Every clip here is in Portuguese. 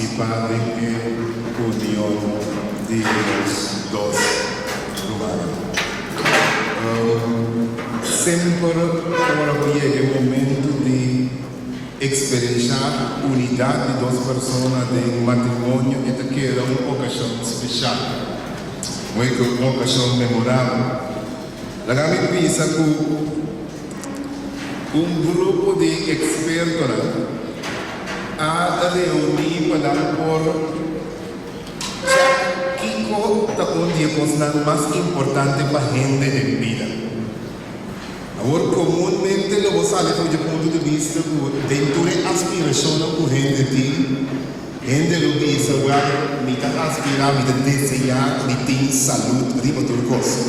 participar en la unión de los dos lugares. Sempre ahora llega el momento de experienciar unidad de dos personas de matrimonio y te queda una ocasión especial, una ocasión memorable. La gran piensa que un grupo de expertos ha reunido para por Kiko está un día más importante para la gente de vida. Ahora, comúnmente lo sale desde el punto de vista de dentro de aspiración que gente tiene. Gente lo dice, bueno, me aspirar, me desear, me tiene salud, me tiene todas cosas.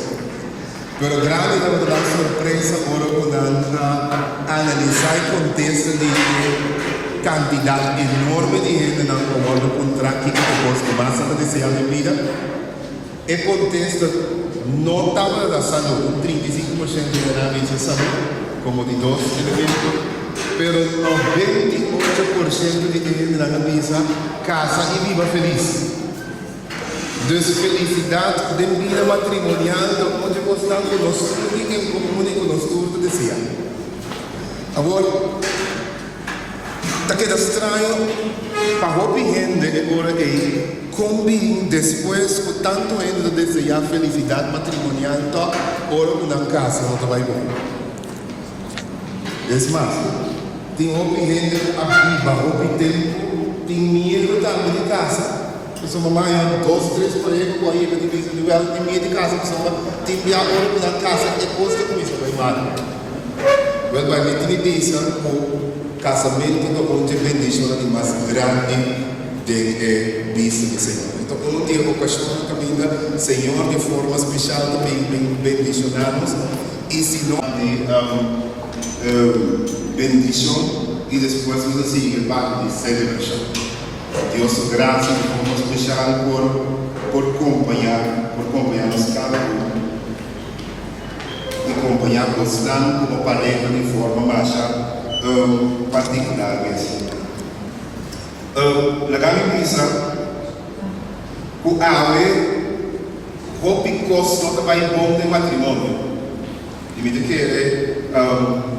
Pero grande la sorpresa ahora cuando analizar el contexto de cantidad enorme de gente que ha encontrado que más a desear en vida. El contexto no estaba de salud, un 35% de salud, como de dos elementos, pero 98% de gente que avisa casa y viva feliz. Entonces, felicidad de vida matrimonial, onde gostamos de nós tudo em comum e nós tudo desejamos. Agora, está quedando estranho para o gente agora que combina depois com tanto ainda de desejar felicidade matrimonial, agora uma casa não vai bom. É mais, tem gente que o tempo tem medo também de casa. Se mamãe tem 2, 3 empregos, com a ilha de visa, tem medo de casa, tem que agora na casa é custa com isso, vai mal. Vai me dizer o casamento onde bendição é mais grande de vista do Senhor. Então, um dia o pastor caminha, Senhor, de forma especial também bendicionamos, e se não bendição, e depois nos siga parte de celebração. Deus, graças de forma especial por acompanhar-nos cada um e acompanhar-nos tanto como pareja de forma mais particular. La grande missa, o roupa não vai bom de matrimônio. E me diz que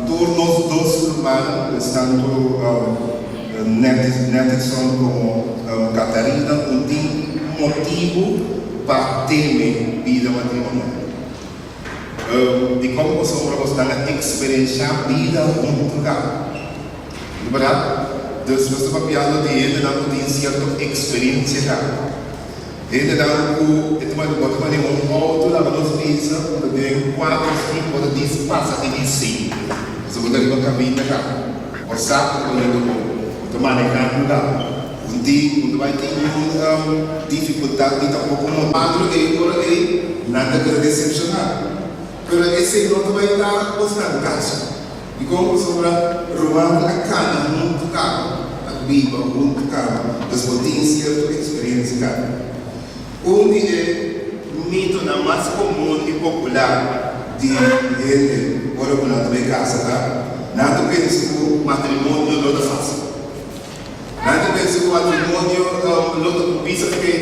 turnos dos irmãos, tanto Netson como Catarina, não tem motivo para temer vida matrimonial. De como você vai experienciar a vida junto cá. Verdade? Então, se você está falando de ele, não tem certa experiência cá. Ele dá um outro lado dos visas, tem 4 tipos de espaço de si. Você vai ter uma cabine cá. O saco do manejando lá. Quando vai ter dificuldade, tampouco não padrão e nada que decepcionar. Mas esse não vai estar buscando caso. E como sobre roubando a cana muito caro, a biba muito caro, depois tem certa experiência caro. Mito na mais comum e popular de ele, agora quando vai casa, tá? Nada pensa que o matrimônio não é fácil. Nada pensa que o matrimônio não pensa que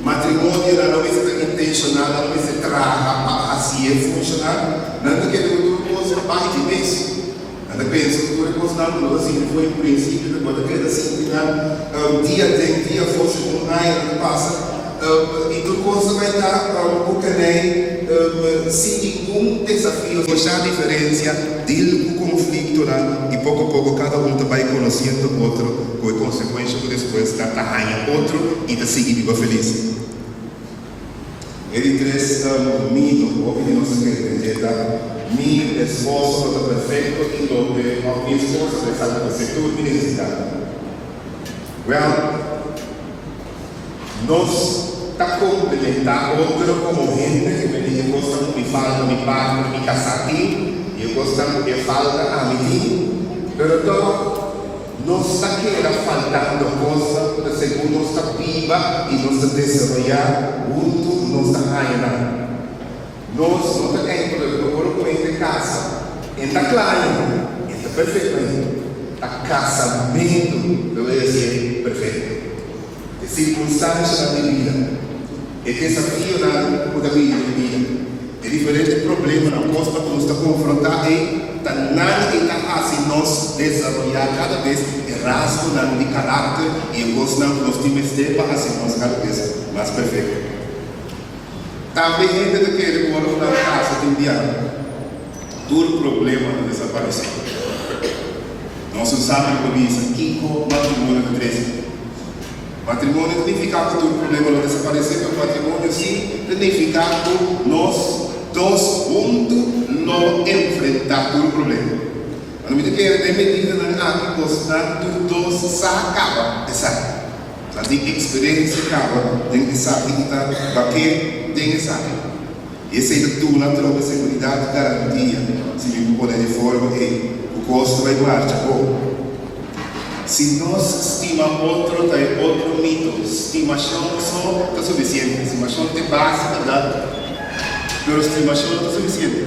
matrimônio não é intencional, não é trabalhar assim funcionar. Nada que ele não parte de vez. Nada pensa que o recurso não assim foi o princípio quando quer assim dia tem dia fosse um ano que passa. E tudo coisa vai dar um pouco sem nenhum desafio, deixar a diferença do conflito e pouco a pouco cada um vai conhecendo o outro, com a consequência que depois está arranhando outro e de seguir viva feliz. Ele traz mito, opinião secreta, meu esforço está perfeito e o meu esforço é saber o setor de necessidade. Nós está complementar outro como gente que me diz eu gosto de falta me paga me casar aqui eu gosto de falta a mim pero então nós está querendo faltando coisa segundo nós está viva e nós está desenvolver junto nós está ganhando nós não está querendo por de casa está claro está perfeito a casamento eu ia dizer perfeito circunstâncias da vida, é desafio da vida. É diferente problema na costa que nos está confrontar e nada está assim nós desenvolver cada vez é rasgo de caráter e gosto que nós temos de para assim nós cada vez mais perfeito. Também ainda daquele agora na casa de Indiana, todo problema não desapareceu. Nós não sabemos que isso aqui com matrimônio de 13. Matrimônio significa que todo problema não desapareceu, mas matrimônio sim significa que nós dois juntos não enfrentar todo problema. A medida que é medida na gostar dos dois se acaba, exato. A experiência acaba, tem que saber que está aqui, tem que saber. Esse é tudo na troca, segurança, garantia. Se me pôr de forma que o custo vai marchar. Se nós estimamos outro, tem outro mito. Estimação só está suficiente. Estimação tem base, verdade? Mas estimação não está suficiente.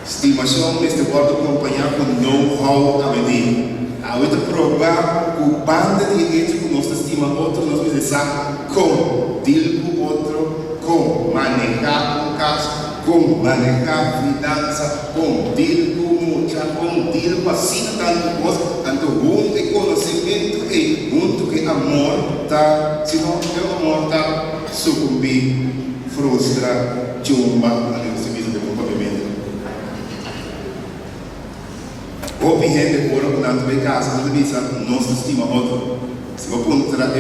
Estimação neste bordo acompanhar com know-how a medir. A outra provar que o banda de gente que nós estimamos outro, nós precisamos como deal com o outro, como manejar o caso, como manejar finança, como deal com o mucha, como deal com a cidadania, tanto muito de conhecimento e muito que amor está, se não o amor está sucumbir, frustra, chumba, ali no serviço de comportamento. Houve gente agora que não tem casa, não tem casa, nós estimamos outro. Se você encontrar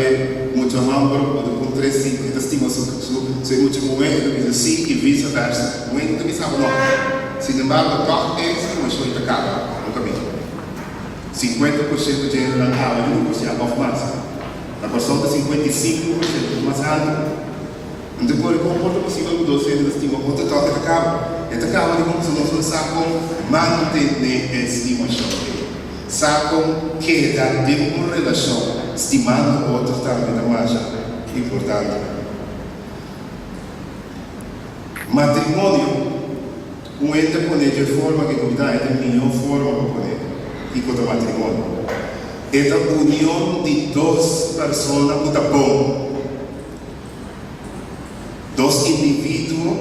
muito hambúrguer, ou encontrar sim, que estima se muito momento, diz sim e vice-versa. Momento também sabe não. Sin embargo, toque é uma coisa que acaba no caminho. 50% de gente não acaba, e 1% of massa. A porção de 55%, mas alto. Então, quando o comportamento possível mudou, se ele estima outra toque acaba. Então, acaba de como se nós não sabemos manter a estimação. Sabem que dá de uma relação, estimando o outro também da marcha. Importante. Matrimônio, um entra com ele de forma que cuidar, é a melhor forma para poder ir com o matrimônio. É a união de duas pessoas que está bom. Dois indivíduos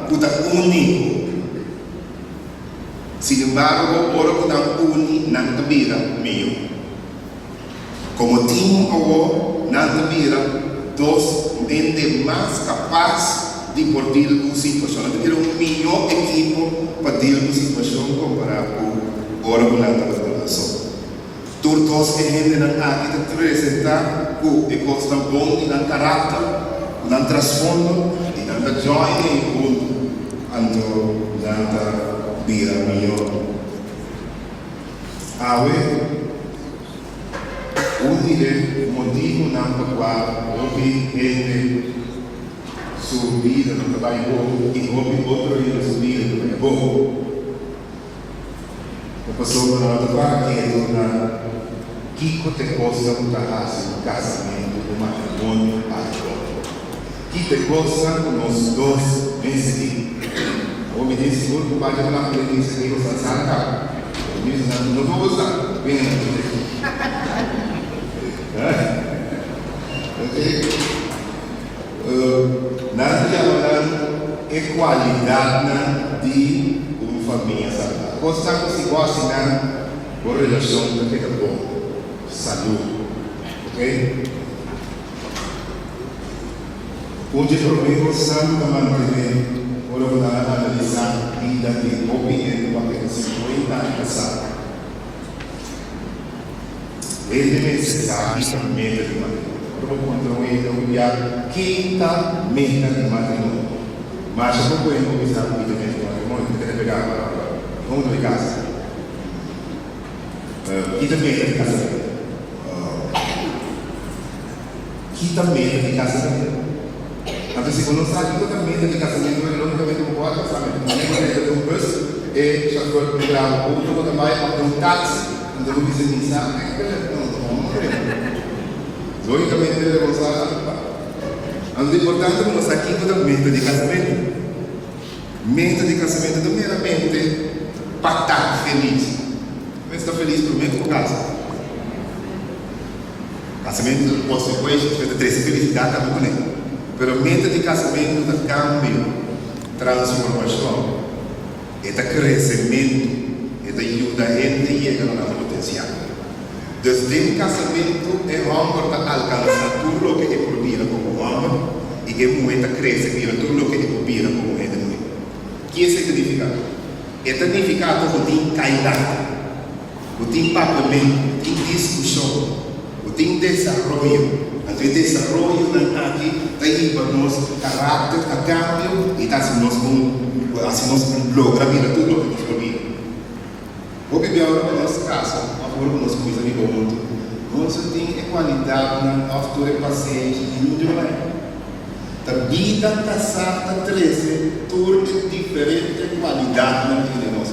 que estão unidos. Sin embargo, ora que estão unidos não vira meio. Como time ou não vira, dois entes mais capazes de partir com situação. Não ter um melhor equipe para partir com situação comparado com ora que não está relação. Todos que gente não há que representar que é coisa bom e não caráter. Não transforma e não join em junto, então não vira melhor. Awe, o motivo não para qual houve ele subida no trabalho bom e houve outro ele subida no trabalho bom. A pessoa não está para que na que te coisa não está assim no casamento do matrimônio agora. Que te coisa nos dois meses. O me disse muito que o pai já falou que ele disse que você sabe cá. Eu disse não vou gostar. Vem nada de falar é qualidade de uma família saudável. Coisa que se gosta na boa relação que fica bom, saúde, ok? Onde problema santo da manter, ora vou analisar a vida de opinião para que 50 anos passados. Ele é necessário a meta de matrimônio. Ora vou contar ele a quinta meta de matrimônio. Mas eu vou improvisar a vida de matrimônio, porque ele pegar agora. Vamos de casa. Quinta meta de casamento. Quinta meta de casamento. Então, se você não sabe totalmente de casamento, ele não também não pode casamento. Não é um bus, e já foi programado o outro também para um táxi, onde eu vou visitar, logicamente ele vai usar. Então, importante é mostrar aqui totalmente de casamento. Meta de casamento é meramente para estar feliz. Você está feliz por meio do caso. Casamento, consequências, vai trazer felicidade também. Pero mente de casamento de cambio, transformação, é de crescimento, é de ajuda a gente a chegar ao nosso potencial. Desde o casamento, é homem para alcançar tudo o que é proibido como homem e que a mulher cresce para tudo o que é proibido como mulher. O que é significado? É significado que tem caidade, tem papamento, tem discussão, tem desenvolvimento. Então, desenvolvimento aqui, daí para nós caráter, a cambio, e assim nós logra vir tudo o que nós proibimos. Vou viver agora na nossa casa, a favor de nós coisas de mundo. Nós temos equalidade na nossa paciente e não de maneira. A vida casada 13 turma diferente qualidade na vida nossa.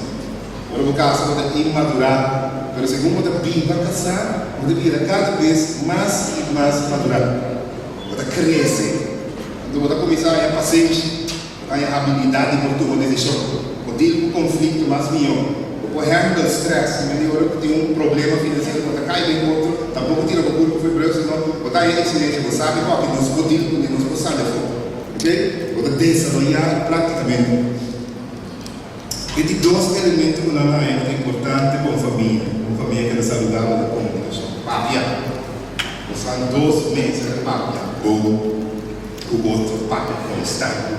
Agora, no caso, da imadurar, mas segundo a vida casada, pode vir cada vez mais e mais madurar. Pode crescer. Então, pode começar a paciência, a habilidade por tua decisão. Pode ir para o conflito mais melhor. Pode handle stress, melhor que tem problema financeiro, pode cair em outro, tampouco tira para o corpo febril, senão pode ter excelência, você sabe qual que nos pode ir, nos pode sair da forma. Ok? Pode desenvolver praticamente. Estes dois elementos que não é importante para uma família que é saudável da comunicação. Papia. São 2 meses de papia. Ou o outro papia constante.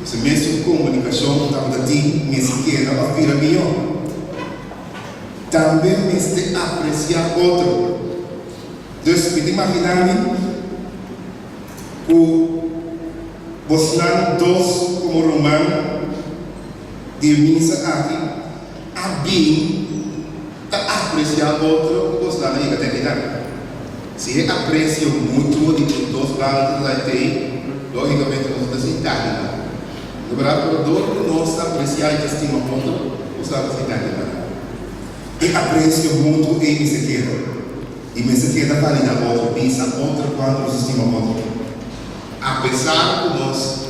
Esse mesmo comunicação está de me sequer a vida melhor. Também me de apreciar outro. Então, me imaginar o você dois como romano de missa aqui, a bem apreciar outro, você não é eternidade. Se é aprecio muito de dois lados da TI, logicamente nós necessitamos. No Brasil, todo nós apreciar e estimar outro, você não necessitamos. E aprecio muito e me se queda. E me se queda validar outro, pensa outro quando nos estima outro. Apesar de nós,